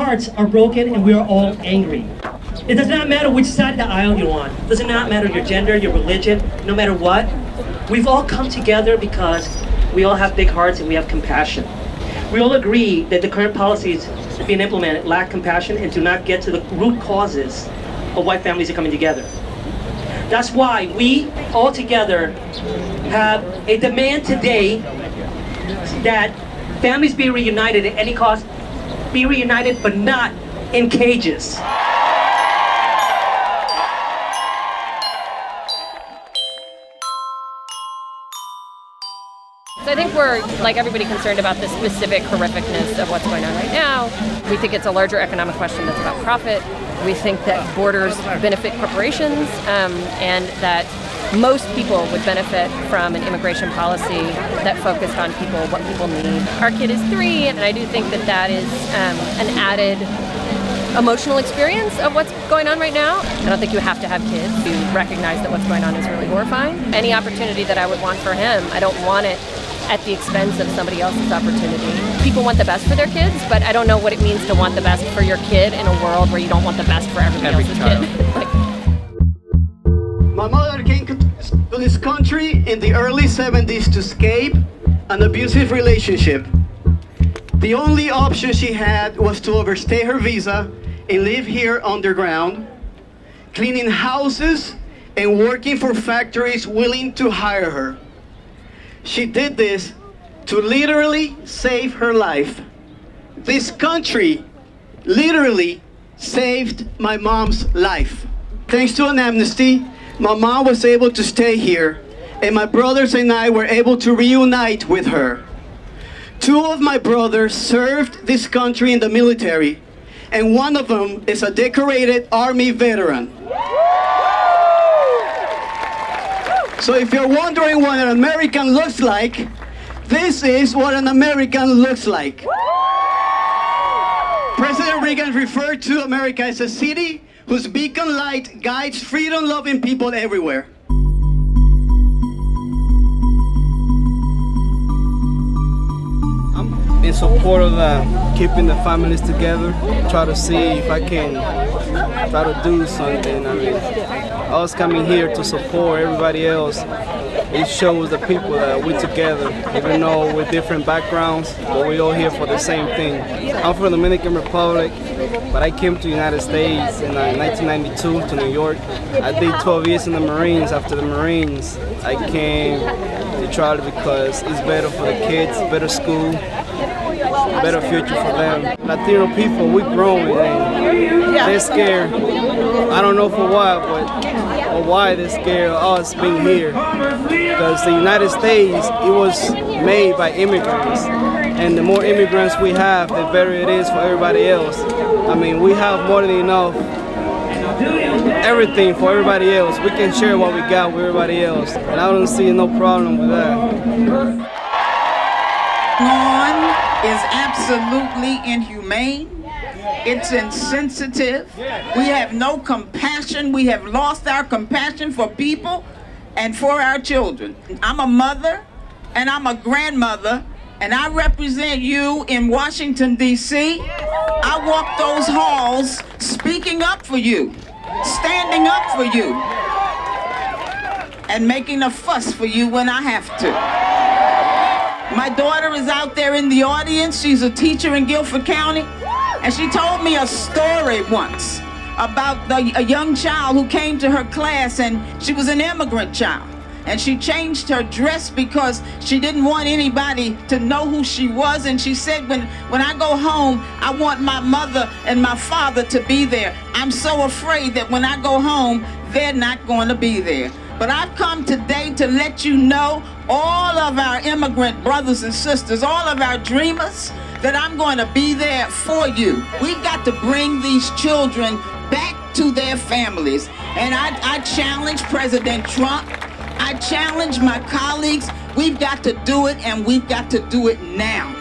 hearts are broken and we are all angry. It does not matter which side of the aisle you're on. It does not matter your gender, your religion, no matter what. We've all come together because we all have big hearts and we have compassion. We all agree that the current policies being implemented lack compassion and do not get to the root causes of why families are coming together. That's why we all together have a demand today that families be reunited at any cost, be reunited but not in cages. So I think we're, like everybody, concerned about the specific horrificness of what's going on right now. We think it's a larger economic question that's about profit. We think that borders benefit corporations, and that most people would benefit from an immigration policy that focused on people, what people need. Our kid is 3, and I do think that that is an added emotional experience of what's going on right now. I don't think you have to have kids to recognize that what's going on is really horrifying. Any opportunity that I would want for him, I don't want it at the expense of somebody else's opportunity. People want the best for their kids, but I don't know what it means to want the best for your kid in a world where you don't want the best for everybody else's kid. My mother came to this country in the early 70s to escape an abusive relationship. The only option she had was to overstay her visa and live here underground, cleaning houses and working for factories willing to hire her. She did this to literally save her life. This country literally saved my mom's life. Thanks to an amnesty, my mom was able to stay here, and my brothers and I were able to reunite with her. 2 of my brothers served this country in the military, and one of them is a decorated Army veteran. So if you're wondering what an American looks like, this is what an American looks like. President Reagan referred to America as a city whose beacon light guides freedom-loving people everywhere. I'm in support of keeping the families together, try to see if I can try to do something. I mean, I was coming here to support everybody else. It shows the people that we're together, even though we're different backgrounds, but we're all here for the same thing. I'm from the Dominican Republic, but I came to the United States in 1992 to New York. I did 12 years in the Marines. After the Marines, I came to Charlie because it's better for the kids, better school, better future for them. Latino people, we're growing and they're scared. I don't know for what, but or why they're scared of us being here. Because the United States, it was made by immigrants. And the more immigrants we have, the better it is for everybody else. I mean, we have more than enough, everything for everybody else. We can share what we got with everybody else. And I don't see no problem with that. Is absolutely inhumane. It's insensitive. We have no compassion. We have lost our compassion for people and for our children. I'm a mother and I'm a grandmother, and I represent you in Washington, D.C. I walk those halls speaking up for you, standing up for you, and making a fuss for you when I have to. My daughter is out there in the audience. She's a teacher in Guilford County, and she told me a story once about a young child who came to her class, and she was an immigrant child, and she changed her dress because she didn't want anybody to know who she was. And she said, when I go home, I want my mother and my father to be there. I'm so afraid that when I go home, they're not going to be there. But I've come today to let you know, all of our immigrant brothers and sisters, all of our dreamers, that I'm going to be there for you. We've got to bring these children back to their families. And I challenge President Trump. I challenge my colleagues. We've got to do it, and we've got to do it now.